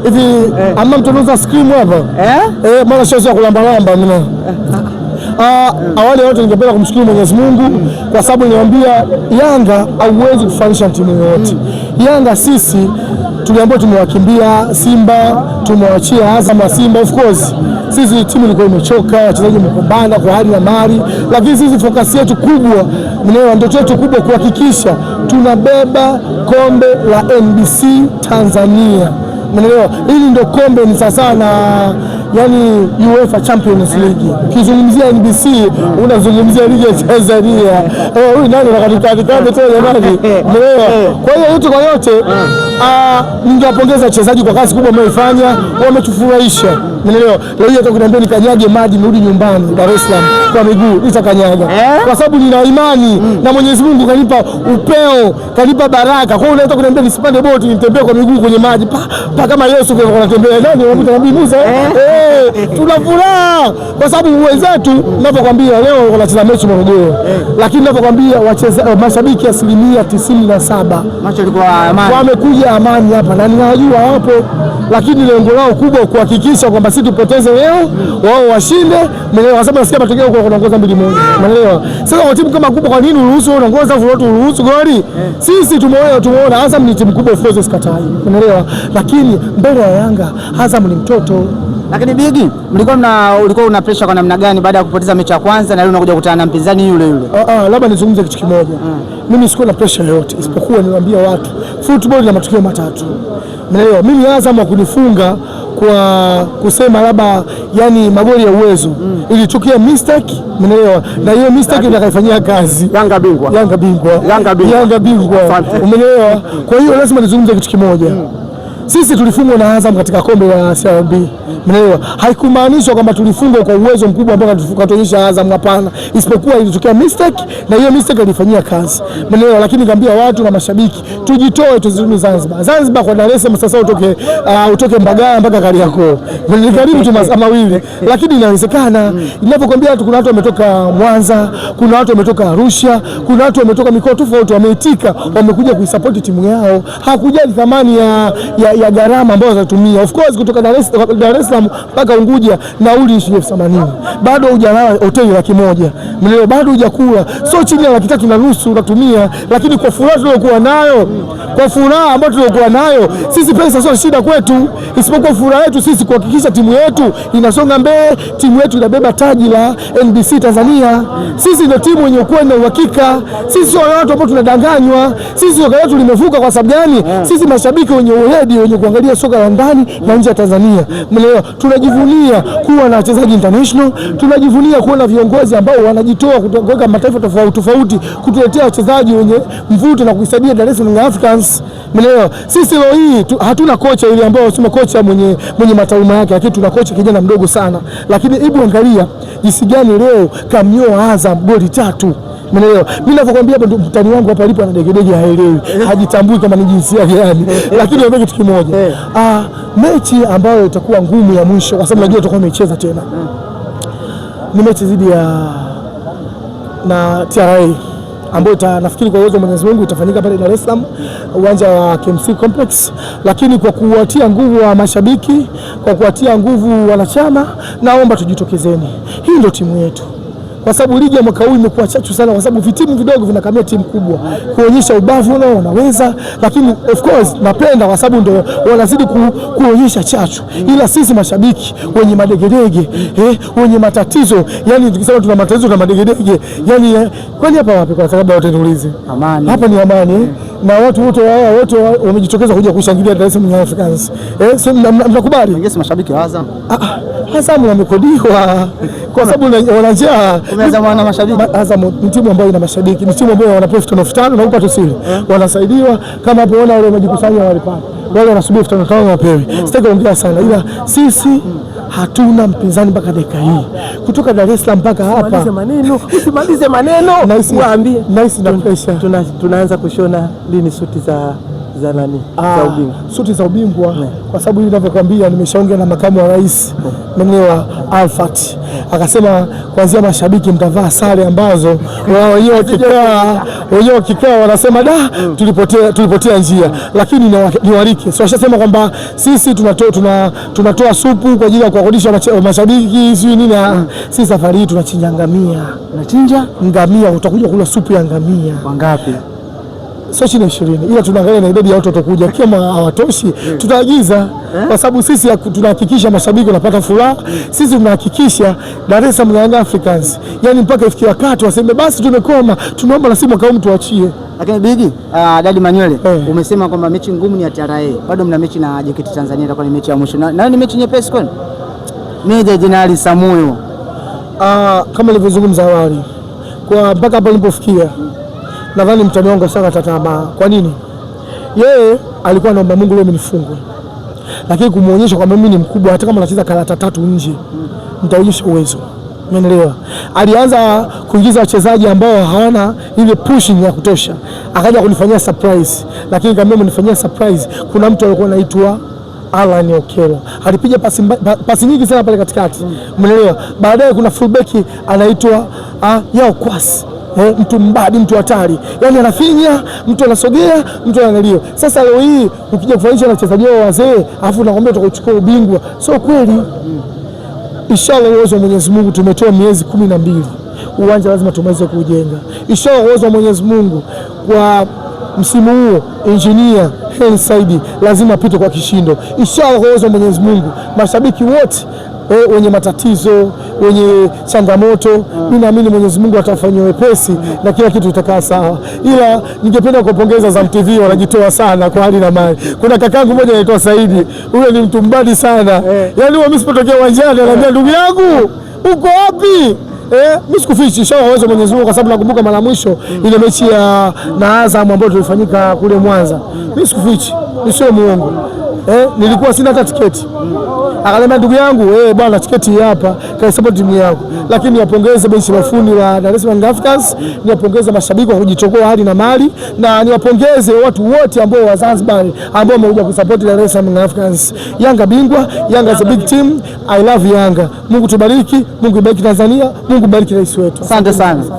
Hivi ama mtonoza scream hapa maana sio ya kulamba mimi. Awali yote ningependa kumshukuru Mwenyezi Mungu kwa sababu niwaambia Yanga hauwezi kufanisha timu yoyote. Yanga sisi tuliambiwa tumewakimbia Simba, tumewachia Azam na Simba. Of course sisi timu ilikuwa imechoka, wachezaji wamepambana kwa hali na mali, lakini sisi focus yetu kubwa, ndoto yetu kubwa kuhakikisha tunabeba kombe la NBC Tanzania. Umeelewa? Hili ndio kombe ni sasa na yani UEFA Champions League. Ukizungumzia NBC unazungumzia ligi ya Tanzania. Huyu nani anakatikati tena jamani? Umeelewa? Kwa hiyo yote kwa yote ningewapongeza wachezaji kwa kazi kubwa wamefanya, wametufurahisha. Umeelewa? Leo hata kuniambia nikanyage maji nirudi nyumbani Dar es Salaam kwa miguu nitakanyaga. Kwa sababu nina imani na Mwenyezi Mungu kanipa upeo, kanipa baraka. Kwa hiyo unaweza kuniambia nisipande boti nitembee kwa miguu kwenye maji. Kama Yesu kwa anatembea nani wamuta Nabii Musa. Tuna furaha kwa sababu wenzetu ninapokuambia leo wanacheza mechi Morogoro. Lakini ninapokuambia mashabiki 97% macho ilikuwa amani. Wamekuja amani hapa na ninajua hapo, lakini lengo lao kubwa kuhakikisha kwamba sisi tupoteze leo, wao washinde. Umeelewa? Kwa sababu nasikia matokeo kwa kuongoza 2-1. Umeelewa? Sasa kwa timu kama kubwa, kwa nini uruhusu unaongoza vote uruhusu goli? Sisi tumeona Azam ni timu kubwa, of course sikatai. Umeelewa? Lakini mbele ya Yanga Azam ni mtoto. Lakini Bigi, ulikuwa una pressure kwa namna gani baada ya kupoteza mechi ya kwanza na leo unakuja kukutana na mpinzani yule yule? Labda nizungumze kitu kimoja. Mimi sikuwa na pressure yoyote isipokuwa niwaambia watu football ina matukio matatu. Umeelewa? Mimi Azam hakunifunga kwa kusema labda yani magoli ya uwezo. Ilitokea mistake, umeelewa? Na hiyo mistake ndio kaifanyia kazi. Yanga bingwa. Umeelewa? Kwa hiyo lazima nizungumze kitu kimoja. Sisi tulifungwa na Azam katika kombe la CRB. Umeelewa? Haikumaanisha kwamba tulifungwa kwa uwezo mkubwa ambao tukatuonyesha Azam, hapana. Isipokuwa ilitokea mistake na hiyo mistake ilifanyia kazi. Umeelewa? Lakini nikamwambia watu na mashabiki tujitoe, tuzirudi Zanzibar. Zanzibar kwa Dar es Salaam sasa utoke Mbagala mpaka Kariakoo. Ni karibu tu masaa mawili, lakini inawezekana. Ninapokuambia watu, kuna watu wametoka Mwanza, kuna watu wametoka Arusha, kuna watu wametoka mikoa tofauti, wameitika, wamekuja kuisupport timu yao. Hakujali thamani ya gharama ambazo watatumia. Of course kutoka Dar es Salaam mpaka Unguja nauli shilingi 80,000. Bado hujalala hoteli 100,000. Mleo bado hujakula. So chini ya 350,000 unatumia, lakini kwa furaha tuliyokuwa nayo, sisi pesa sio shida kwetu, isipokuwa furaha yetu sisi kuhakikisha timu yetu inasonga mbele, timu yetu inabeba taji la NBC Tanzania. Sisi ndio timu yenye ukweli na uhakika. Sisi sio watu ambao tunadanganywa. Sisi soka letu limevuka. Kwa sababu gani? Sisi mashabiki wenye weledi, wenye kuangalia soka la ndani na nje ya Tanzania. Mleo tunajivunia kuwa na wachezaji international, tunajivunia kuwa na viongozi ambao wanajitoa kutoka mataifa tofauti kutuletea wachezaji wenye mvuto na kuisaidia Dar es Salaam Africans. Mleo sisi leo hii hatuna kocha ile ambao sema kocha mwenye matauma yake, lakini tuna kocha kijana mdogo sana. Lakini hebu angalia jinsi gani leo kamnyoa Azam goli 3. Umeelewa? Mimi ninavyokuambia hapo, mtani wangu hapa alipo na degedege haelewi, hajitambui kama ni jinsia gani. Lakini niambie kitu kimoja. Mechi ambayo itakuwa ngumu ya mwisho, kwa sababu najua tutakuwa tumecheza tena. Ni mechi dhidi na TRA ambayo nafikiri kwa uwezo wa Mwenyezi Mungu itafanyika pale Dar es Salaam, uwanja wa KMC Complex. Lakini kwa kuwatia nguvu wa mashabiki, kwa kuwatia nguvu wanachama, naomba tujitokezeni. Hii ndio timu yetu. Kwa sababu ligi ya mwaka huu imekuwa chachu sana, kwa sababu vitimu vidogo vinakamia timu kubwa kuonyesha ubavu nao wanaweza. Lakini of course napenda kwa sababu ndio wanazidi kuonyesha chachu. Ila sisi mashabiki wenye madegedege, wenye matatizo, yani tukisema tuna matatizo na madegedege, yani kwani hapa wapi? Kwa sababu wote niulize. Amani. Hapa ni amani. Na watu wote wamejitokeza kuja kushangilia Dar es Salaam Africans. Mnakubali? Yes, mashabiki wa Azam. Azam wamekodiwa kwa sababu wanajaa. Umeanza mashabiki. Azam ni timu ambayo ina mashabiki, ni timu ambayo wana profit of 5 na upate siri. Wanasaidiwa kama hapo, ona wale wamejikusanya walipata. Wale wanasubiri 5 wapewe. Sitaki kuongea sana, ila sisi hatuna mpinzani mpaka dakika hii. Kutoka Dar es Salaam mpaka hapa. Usimalize maneno. Waambie. Nice na pressure. Tunaanza kushona lini suti za za nani za ubingwa, suti za ubingwa kwa sababu hivi ninavyokuambia, nimeshaongea na makamu wa rais Menewa Alfat, akasema kuanzia mashabiki mtavaa sare ambazo wenyewe wakikaa wanasema tulipotea njia, lakini niwarike. So washasema kwamba sisi tunatoa supu kwa ajili ya kuwakodisha mashabiki sio nini. Sisi safari hii tunachinja ngamia. Unachinja ngamia, utakuja kula supu ya ngamia. Wangapi? Sio chini ya 20, ila tunaangalia na idadi ya watu watakuja. Kama hawatoshi tutaagiza, kwa sababu sisi tunahakikisha mashabiki wanapata furaha. Sisi tunahakikisha Dar es Salaam Young Africans, yani mpaka ifikie wakati waseme basi tumekoma, tunaomba na simu kwa mtu tuachie. Lakini Bigi, Dadi Manywele, umesema kwamba mechi ngumu ni ya TRA. Bado mna mechi na JKT Tanzania, itakuwa ni mechi ya mwisho. Na ni mechi nyepesi kwani? Meja Jenerali Samuyo. Kama nilivyozungumza awali, kwa mpaka hapo nilipofikia, nadhani mtaniongo sana tatama. Kwa nini? Yeye alikuwa anaomba Mungu leo nifungwe, lakini kumuonyesha kwamba mimi ni mkubwa, hata kama nacheza karata 3 nje nitaonyesha uwezo. Umeelewa? Alianza kuingiza wachezaji ambao hawana ile pushing ya kutosha, akaja kunifanyia surprise, lakini kama mnifanyia surprise, kuna mtu alikuwa anaitwa Alan Okelo, alipiga pasi nyingi sana pale katikati. Umeelewa? Baadaye kuna fullback anaitwa Yao Kwasi, mtu mbadi, mtu hatari, yani anafinya, mtu anasogea, mtu analio. Sasa leo hii ukija kufanisha na wachezaji wao wazee, afu nakwambia utachukua ubingwa, sio kweli. Inshallah uwezo wa Mwenyezi Mungu, tumetoa miezi 12, uwanja lazima tumalize kujenga. Inshallah uwezo wa Mwenyezi Mungu, kwa msimu huo engineer Saidi lazima apite kwa kishindo. Inshallah uwezo wa Mwenyezi Mungu, mashabiki wote wenye matatizo, wenye changamoto, mimi naamini Mwenyezi Mungu atafanyia wepesi na kila kitu kitakaa sawa. Ila ningependa kuwapongeza Azam TV, wanajitoa sana kwa hali na mali. Kuna kakangu mmoja anaitwa Saidi, huyo ni mtu mbadi sana. Yaani mimi sipotokea uwanjani ananiambia ndugu yangu uko wapi? Mimi sikufichi. Inshallah uwezo Mwenyezi Mungu, kwa sababu nakumbuka mara mwisho ile mechi na Azam ambayo tulifanyika kule Mwanza. Mimi sikufichi, nisio muongo. Nilikuwa sina hata tiketi. Akaniambia ndugu yangu, bwana tiketi hapa, kwa support timu yako. Lakini niwapongeze benchi la ufundi la Dar es Salaam Africans, niwapongeze mashabiki kwa kujichokoa hadi na mali, na niwapongeze watu wote ambao wa Zanzibar ambao wamekuja kusupport Dar es Salaam Africans. Yanga bingwa, Yanga is a big team. I love Yanga. Mungu tubariki, Mungu ibariki Tanzania, Mungu bariki rais wetu. Asante sana.